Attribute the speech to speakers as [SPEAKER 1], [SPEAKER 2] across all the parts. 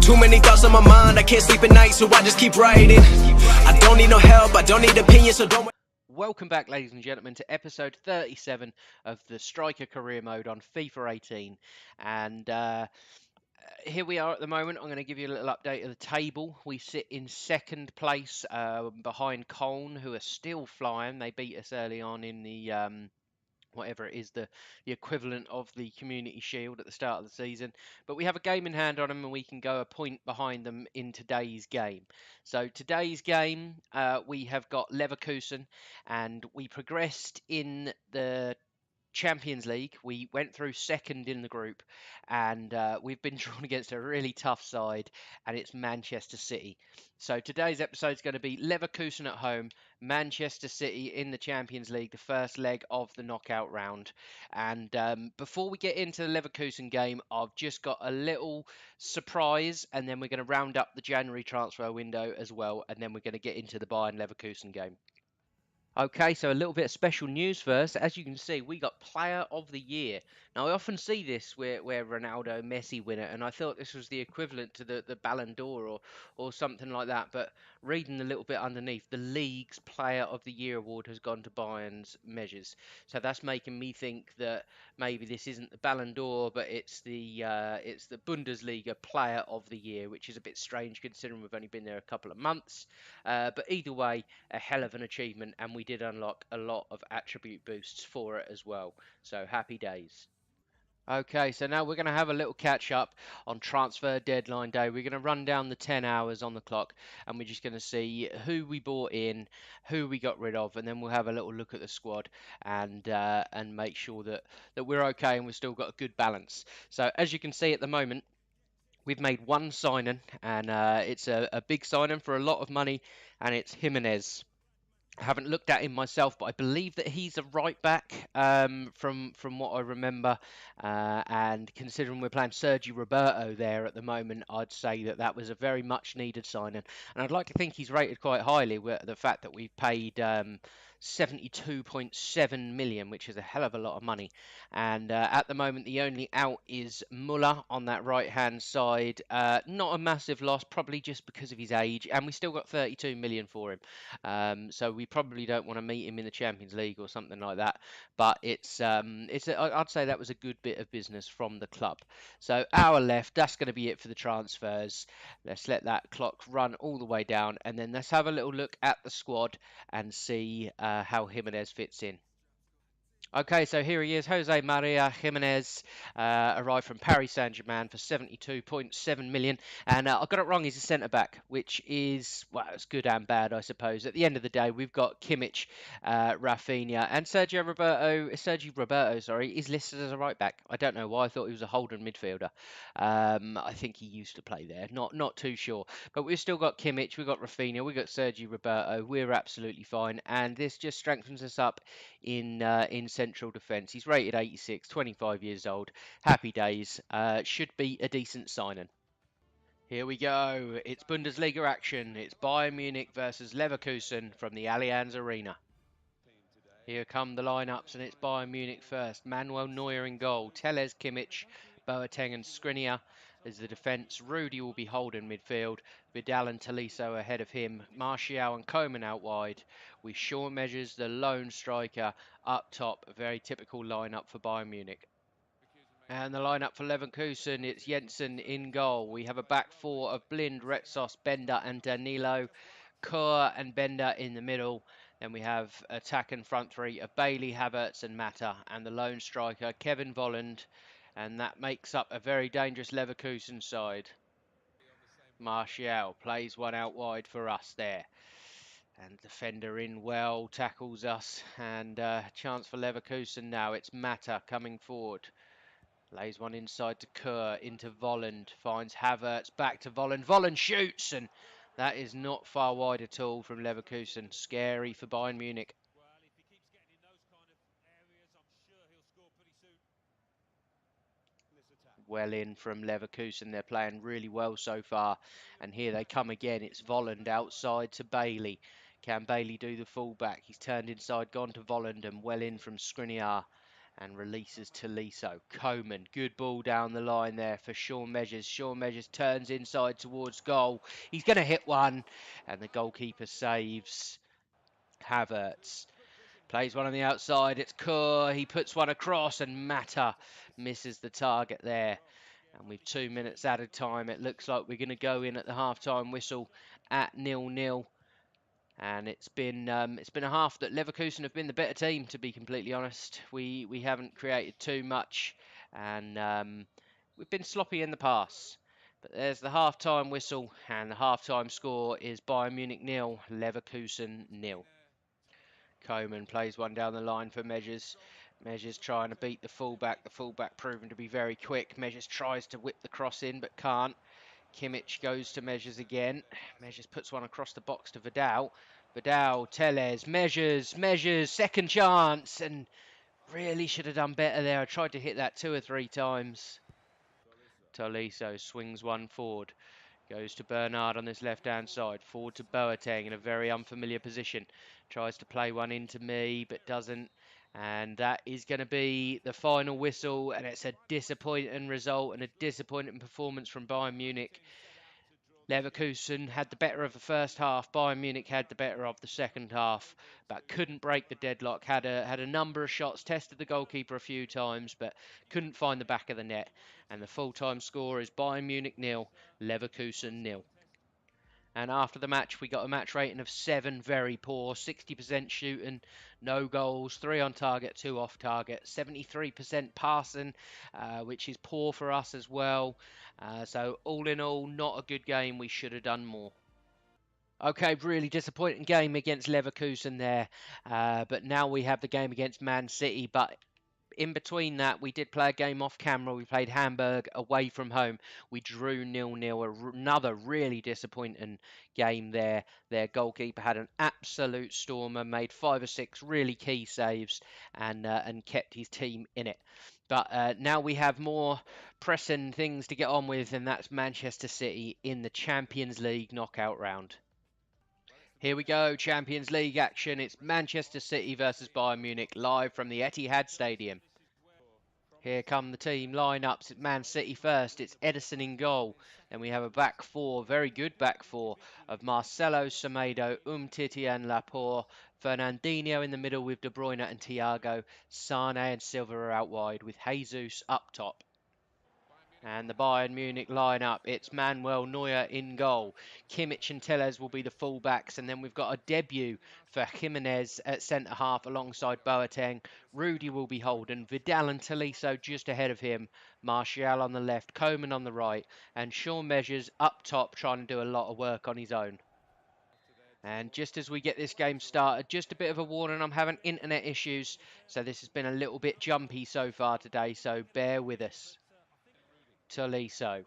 [SPEAKER 1] Too many thoughts on my mind, I can't sleep at night, so I just keep writing. I don't need no help, I don't need opinions, so don't...
[SPEAKER 2] Welcome back, ladies and gentlemen, to episode 37 of the Striker Career Mode on FIFA 18. And here we are at the moment. I'm going to give you a little update of the table. We sit in second place behind Colne, who are still flying. They beat us early on in the... whatever it is, the equivalent of the Community Shield at the start of the season. But we have a game in hand on them, and we can go a point behind them in today's game. So today's game, we have got Leverkusen, and we progressed in the Champions League. We went through second in the group, and we've been drawn against a really tough side, and it's Manchester City. So today's episode is going to be Leverkusen at home, Manchester City in the Champions League, the first leg of the knockout round. And before we get into the Leverkusen game, I've just got a little surprise, and then we're going to round up the January transfer window as well, and then we're going to get into the Bayern Leverkusen game. Okay, so a little bit of special news first. As you can see, we got Player of the Year. Now, I often see this where Ronaldo, Messi win it, and I thought this was the equivalent to the Ballon d'Or or something like that. But reading a little bit underneath, the league's Player of the Year award has gone to Bayern's measures. So that's making me think that maybe this isn't the Ballon d'Or, but it's the Bundesliga Player of the Year, which is a bit strange considering we've only been there a couple of months. But either way, a hell of an achievement, and we did unlock a lot of attribute boosts for it as well. So happy days. Okay, so now we're going to have a little catch up on transfer deadline day. We're going to run down the 10 hours on the clock, and we're just going to see who we bought in, who we got rid of, and then we'll have a little look at the squad and make sure that we're okay and we've still got a good balance. So as you can see at the moment, we've made one signing, and it's a big signing for a lot of money, and it's Jimenez. I haven't looked at him myself, but I believe that he's a right back from what I remember. And considering we're playing Sergi Roberto there at the moment, I'd say that that was a very much needed signing. And I'd like to think he's rated quite highly with the fact that we've paid 72.7 million, which is a hell of a lot of money. And at the moment, the only out is Muller on that right-hand side. Not a massive loss, probably just because of his age, and we still got 32 million for him. So we probably don't want to meet him in the Champions League or something like that. But I'd say that was a good bit of business from the club. So our left, that's going to be it for the transfers. Let's let that clock run all the way down, and then let's have a little look at the squad and see how Jimenez fits in. Okay, so here he is, Jose Maria Jimenez, arrived from Paris Saint-Germain for 72.7 million, and I got it wrong, he's a centre-back, which is, well, it's good and bad, I suppose. At the end of the day, we've got Kimmich, Rafinha, and Sergi Roberto, is listed as a right-back. I don't know why, I thought he was a holding midfielder. I think he used to play there, not too sure. But we've still got Kimmich, we've got Rafinha, we've got Sergi Roberto, we're absolutely fine, and this just strengthens us up in central defence. He's rated 86, 25 years old. Happy days. Should be a decent signing. Here we go. It's Bundesliga action. It's Bayern Munich versus Leverkusen from the Allianz Arena. Here come the lineups, and it's Bayern Munich first. Manuel Neuer in goal. Telles, Kimmich, Boateng and Skriniar as the defence. Rudy will be holding midfield. Vidal and Tolisso ahead of him. Martial and Koeman out wide. With Sean Measures, the lone striker, up top. A very typical lineup for Bayern Munich. And the lineup for Leverkusen, it's Jensen in goal. We have a back four of Blind, Retsos, Bender and Danilo. Kerr and Bender in the middle. Then we have attack and front three of Bailey, Havertz and Mata. And the lone striker, Kevin Volland. And that makes up a very dangerous Leverkusen side. Martial plays one out wide for us there. And defender in well, tackles us. And chance for Leverkusen now. It's Mata coming forward. Lays one inside to Kerr, into Volland. Finds Havertz, back to Volland. Volland shoots, and that is not far wide at all from Leverkusen. Scary for Bayern Munich. Well in from Leverkusen. They're playing really well so far. And here they come again. It's Volland outside to Bailey. Can Bailey do the fullback? He's turned inside, gone to Volland, and well in from Skriniar. and releases Tolisso. Coman, good ball down the line there for Sean Measures. Sean Measures turns inside towards goal. He's going to hit one, and the goalkeeper saves. Havertz plays one on the outside. It's Kerr. He puts one across, and Mata misses the target there. And with 2 minutes added time, it looks like we're going to go in at the half-time whistle at 0-0. And it's been a half that Leverkusen have been the better team, to be completely honest. We haven't created too much, and we've been sloppy in the pass. But there's the half-time whistle, and the half-time score is Bayern Munich 0, Leverkusen 0. Coman plays one down the line for Measures. Measures trying to beat the fullback. The fullback proven to be very quick. Measures tries to whip the cross in, but can't. Kimmich goes to Measures again. Measures puts one across the box to Vidal. Vidal, Tellez, Measures, second chance, and really should have done better there. I tried to hit that 2 or 3 times. Tolisso swings one forward. Goes to Bernard on this left-hand side. Forward to Boateng in a very unfamiliar position. Tries to play one into me, but doesn't. And that is going to be the final whistle. And it's a disappointing result and a disappointing performance from Bayern Munich. Leverkusen had the better of the first half. Bayern Munich had the better of the second half, but couldn't break the deadlock. Had a number of shots, tested the goalkeeper a few times, but couldn't find the back of the net. And the full-time score is Bayern Munich 0, Leverkusen 0. And after the match, we got a match rating of 7, very poor, 60% shooting, no goals, 3 on target, 2 off target, 73% passing, which is poor for us as well. So all in all, not a good game. We should have done more. Okay, really disappointing game against Leverkusen there. But now we have the game against Man City. But in between that, we did play a game off camera. We played Hamburg away from home. We drew 0-0. Another really disappointing game there. Their goalkeeper had an absolute stormer, made 5 or 6 really key saves, and kept his team in it. But now we have more pressing things to get on with, and that's Manchester City in the Champions League knockout round. Here we go, Champions League action. It's Manchester City versus Bayern Munich, live from the Etihad Stadium. Here come the team lineups. It's Man City first. It's Edison in goal. Then we have a back four, very good back four, of Marcelo, Semedo, Umtiti and Laporte. Fernandinho in the middle with De Bruyne and Thiago. Sane and Silva are out wide with Jesus up top. And the Bayern Munich lineup, it's Manuel Neuer in goal. Kimmich and Tellez will be the fullbacks. And then we've got a debut for Jimenez at centre-half alongside Boateng. Rudy will be holding. Vidal and Tolisso just ahead of him. Martial on the left, Coman on the right. And Sean Measures up top trying to do a lot of work on his own. And just as we get this game started, just a bit of a warning, I'm having internet issues. So this has been a little bit jumpy so far today, so bear with us. Tolisso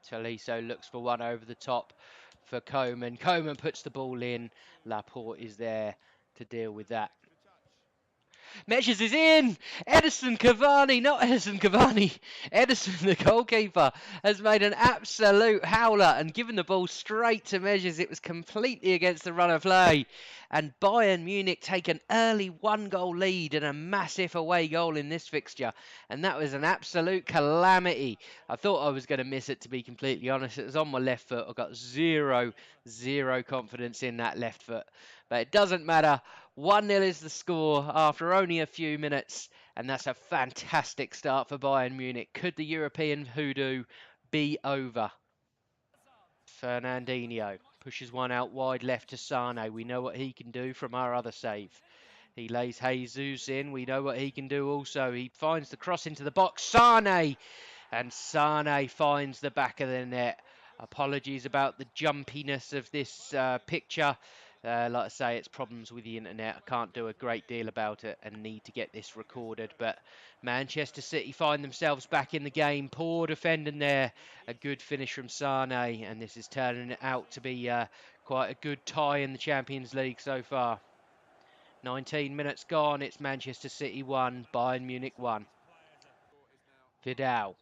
[SPEAKER 2] looks for one over the top for Coman. Coman puts the ball in. Laporte is there to deal with that. Measures is in! Edison Cavani, not Edison Cavani. Edison, the goalkeeper, has made an absolute howler and given the ball straight to Measures. It was completely against the run of play. And Bayern Munich take an early 1-goal lead and a massive away goal in this fixture. And that was an absolute calamity. I thought I was going to miss it, to be completely honest. It was on my left foot. I got zero confidence in that left foot. But it doesn't matter. 1-0 is the score after only a few minutes. And that's a fantastic start for Bayern Munich. Could the European VooDoo be over? Fernandinho pushes one out wide left to Sane. We know what he can do from our other save. He lays Jesus in. We know what he can do also. He finds the cross into the box. Sane! And Sane finds the back of the net. Apologies about the jumpiness of this picture. Like I say, it's problems with the internet. I can't do a great deal about it and need to get this recorded. But Manchester City find themselves back in the game. Poor defending there. A good finish from Sane. And this is turning out to be quite a good tie in the Champions League so far. 19 minutes gone. It's Manchester City 1, Bayern Munich 1. Vidal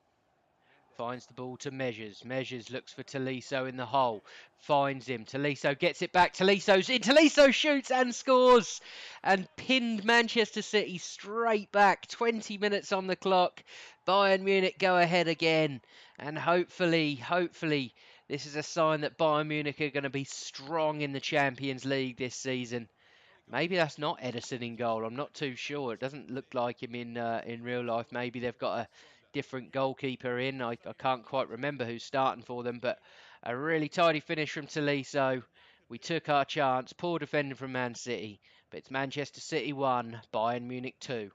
[SPEAKER 2] finds the ball to Measures. Measures looks for Tolisso in the hole, finds him. Tolisso gets it back. Tolisso shoots and scores, and pinned Manchester City straight back. 20 minutes on the clock. Bayern Munich go ahead again, and hopefully, this is a sign that Bayern Munich are going to be strong in the Champions League this season. Maybe that's not Edison in goal. I'm not too sure. It doesn't look like him in real life. Maybe they've got a different goalkeeper in. I can't quite remember who's starting for them, but a really tidy finish from Tolisso. We took our chance. Poor defending from Man City, but it's Manchester City 1, Bayern Munich 2.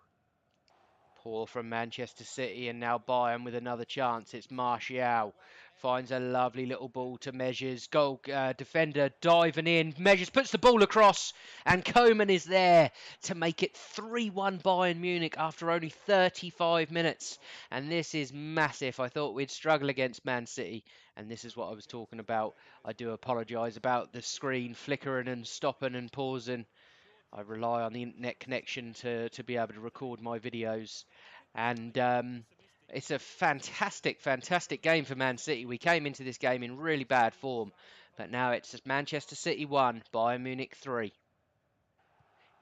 [SPEAKER 2] Poor from Manchester City, and now Bayern with another chance. It's Martial. Finds a lovely little ball to Measures. Goal defender diving in. Measures puts the ball across, and Koeman is there to make it 3-1 Bayern Munich after only 35 minutes. And this is massive. I thought we'd struggle against Man City, and this is what I was talking about. I do apologise about the screen flickering and stopping and pausing. I rely on the internet connection to be able to record my videos. And it's a fantastic game for Man City. We came into this game in really bad form, but now it's Manchester City 1, Bayern Munich 3.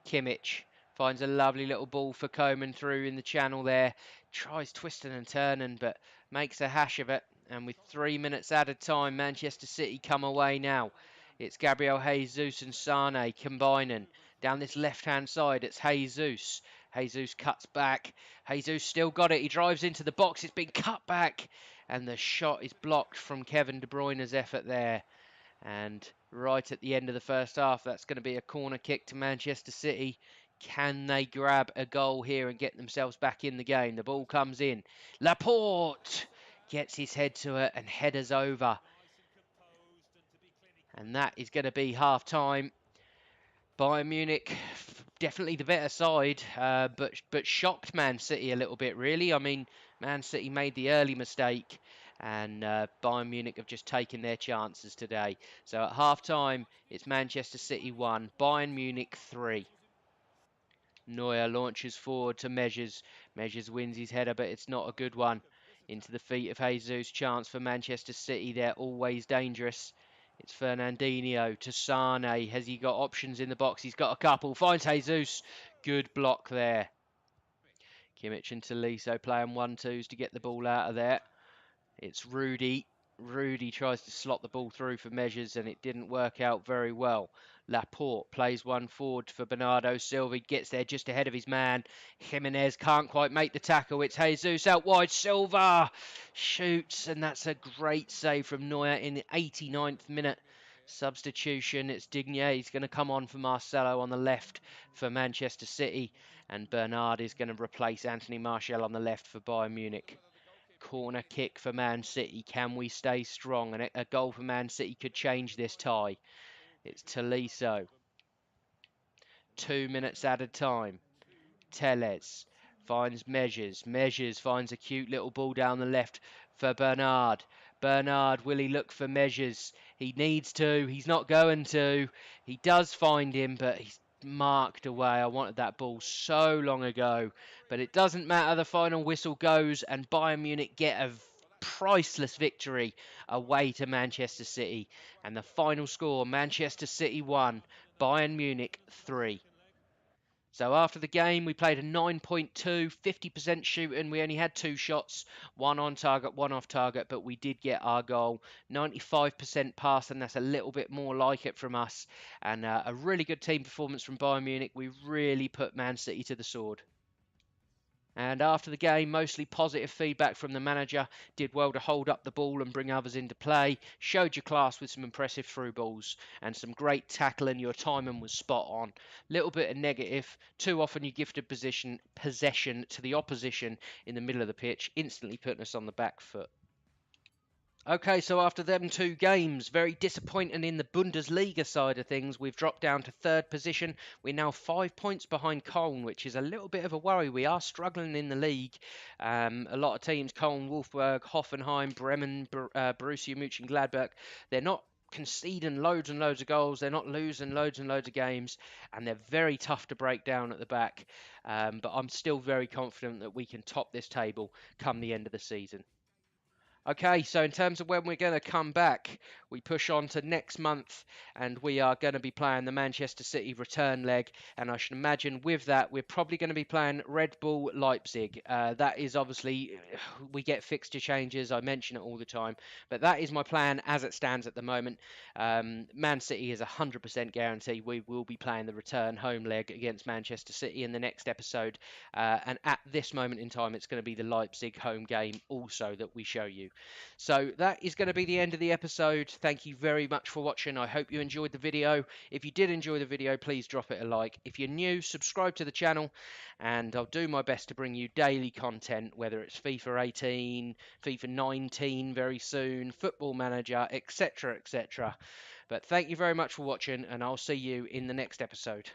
[SPEAKER 2] Kimmich finds a lovely little ball for Koeman through in the channel there. Tries twisting and turning, but makes a hash of it. And with 3 minutes added time, Manchester City come away now. It's Gabriel Jesus and Sane combining. Down this left-hand side, it's Jesus. Jesus cuts back. Jesus still got it. He drives into the box. It's been cut back. And the shot is blocked from Kevin De Bruyne's effort there. And right at the end of the first half, that's going to be a corner kick to Manchester City. Can they grab a goal here and get themselves back in the game? The ball comes in. Laporte gets his head to it and headers over. And that is going to be half-time. Bayern Munich, definitely the better side, but shocked Man City a little bit, really. I mean, Man City made the early mistake, and Bayern Munich have just taken their chances today. So at half-time, it's Manchester City 1, Bayern Munich 3. Neuer launches forward to Measures. Measures wins his header, but it's not a good one. Into the feet of Jesus. Chance for Manchester City. They're always dangerous. It's Fernandinho to Sane. Has he got options in the box? He's got a couple. Finds Jesus. Good block there. Kimmich and Tolisso playing 1-2s to get the ball out of there. It's Rudy. Rudy tries to slot the ball through for Measures, and it didn't work out very well. Laporte plays one forward for Bernardo Silva. He gets there just ahead of his man. Jimenez can't quite make the tackle. It's Jesus out wide. Silva shoots, and that's a great save from Neuer in the 89th minute. Substitution. It's Digne. He's going to come on for Marcelo on the left for Manchester City, and Bernard is going to replace Anthony Martial on the left for Bayern Munich. Corner kick for Man City. Can we stay strong? And a goal for Man City could change this tie. It's Tolisso. 2 minutes added time. Tellez finds Measures. Measures finds a cute little ball down the left for Bernard. Bernard, will he look for Measures? He needs to. He's not going to. He does find him, but he's marked away. I wanted that ball so long ago, but it doesn't matter. The final whistle goes, and Bayern Munich get a priceless victory away to Manchester City. And the final score, Manchester City 1, Bayern Munich 3. So after the game, we played a 9.2, 50% shooting. We only had 2 shots, 1 on target, 1 off target, but we did get our goal. 95% pass, and that's a little bit more like it from us. And a really good team performance from Bayern Munich. We really put Man City to the sword. And after the game, mostly positive feedback from the manager. Did well to hold up the ball and bring others into play. Showed your class with some impressive through balls and some great tackling. Your timing was spot on. Little bit of negative. Too often you gifted possession to the opposition in the middle of the pitch, instantly putting us on the back foot. Okay, so after them 2 games, very disappointing in the Bundesliga side of things. We've dropped down to 3rd position. We're now 5 points behind Köln, which is a little bit of a worry. We are struggling in the league. A lot of teams, Köln, Wolfsburg, Hoffenheim, Bremen, Borussia Mönchengladbach, they're not conceding loads and loads of goals. They're not losing loads and loads of games, and they're very tough to break down at the back. But I'm still very confident that we can top this table come the end of the season. Okay, so in terms of when we're going to come back, we push on to next month, and we are going to be playing the Manchester City return leg. And I should imagine with that, we're probably going to be playing Red Bull Leipzig. That is obviously, we get fixture changes, I mention it all the time, but that is my plan as it stands at the moment. Man City is 100% guarantee we will be playing the return home leg against Manchester City in the next episode. And at this moment in time, it's going to be the Leipzig home game also that we show you. So that is going to be the end of the episode. Thank you very much for watching. I hope you enjoyed the video. If you did enjoy the video, please drop it a like. If you're new, subscribe to the channel, and I'll do my best to bring you daily content, whether it's FIFA 18, FIFA 19 very soon, Football Manager, etc., etc. But thank you very much for watching, and I'll see you in the next episode.